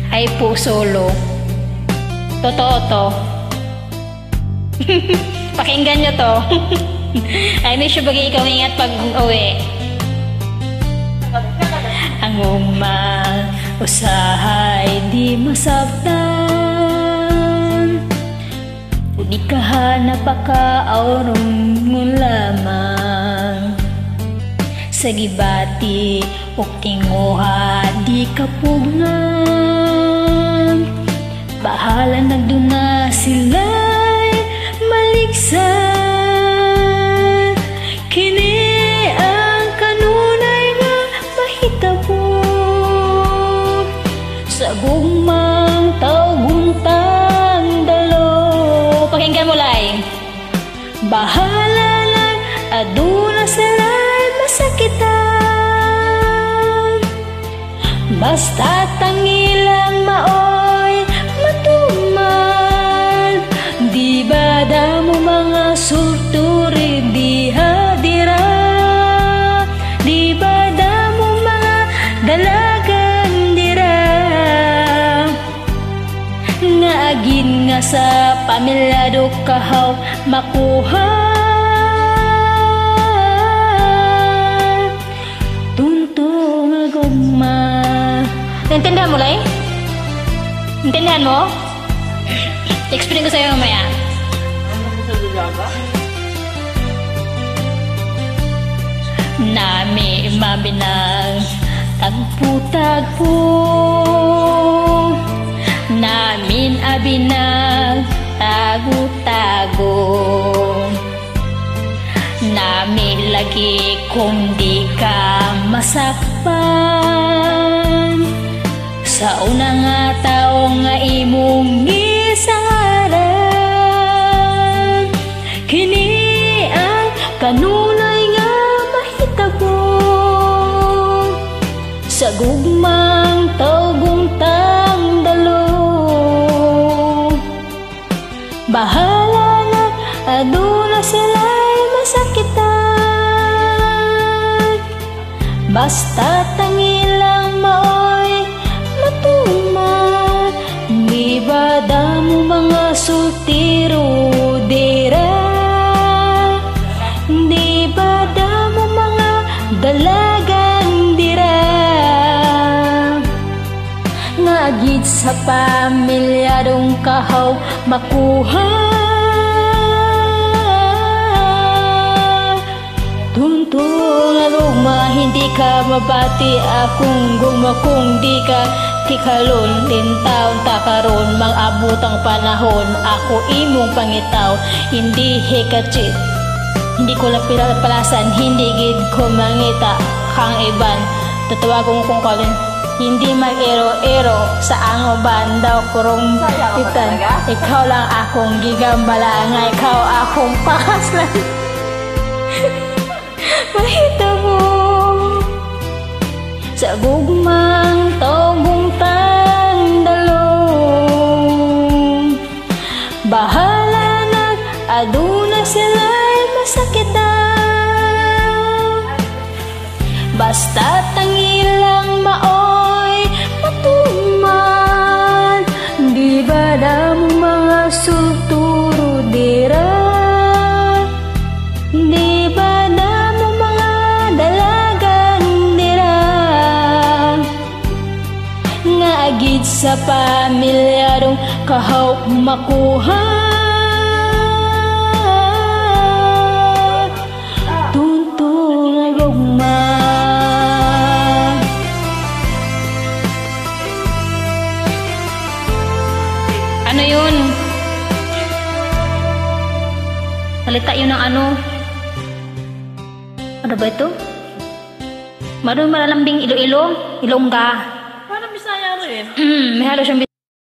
ay po solo. Totoo to. Pakinggan nyo to. Ay, may syubagi ikaw ingat pag uwi. Ang usahay di masabtan, di kahanap pagkaaurong mo lamang. Sa gibati o tinguha di kapugngan, bahala nagduna sila'y maligsan. Kini ang kanunay nga mahitabo sa gugmang tawguntang dalo. Pakinggan mo lang. Bahala lang aduna sila'y masakitan, basta tangilang maoy matuman. Di ba damo mga sulturi diha dira, di ba damo mga dalagan dira, nga agin nga sa pamilya do kahaw makuha. Tuntong agugma. Naintindihan mo, Lai? Naintindihan mo? Explain ko sa'yo mamaya. Nami mabinang tagpo-tagpo, namin abinang tago-tago, nami lagi kung di ka masakpan. Sa una nga tao nga imong gisangaran, kini ang kanunay nga mahitabo sa gugmang tawguntang dalo. Bahala na aduna sila'y masakitan, basta tangilang maoy matuman. Di ba damo mga sultiro dira, di ba damo mga dalagang dira, nga agid sa pamilyadong kahaw makuha. Tuntong alugma hindi ka mabati akong guma kung di ka tikalon. 10 taon takaron mang-abutang panahon ako imong pangitaw. Hindi hikachit, hindi ko lang pinapalasan, hindi gid ko mangita kang iban. Tatawagong kong kalin, hindi mag-ero-ero sa angoban daw kurong titan. Ikaw lang akong gigambala, nga ikaw akong pakaslan. Mahitabo sa gugmang tawguntang dalo. Bahala na aduna sila'y masakitan, basta tangilang maoy matuman. Di ba damo mga sulturo dira, di ba damo mga dalagang dira, nga agid sa pamilyadong kahaw makuha. Tuntong agugma. Ano yun? Salita yun ng ano? Ano ba ito? Marunong malalambing Iloilo? Ilongga. Parang Bisaya rin. May halos siyang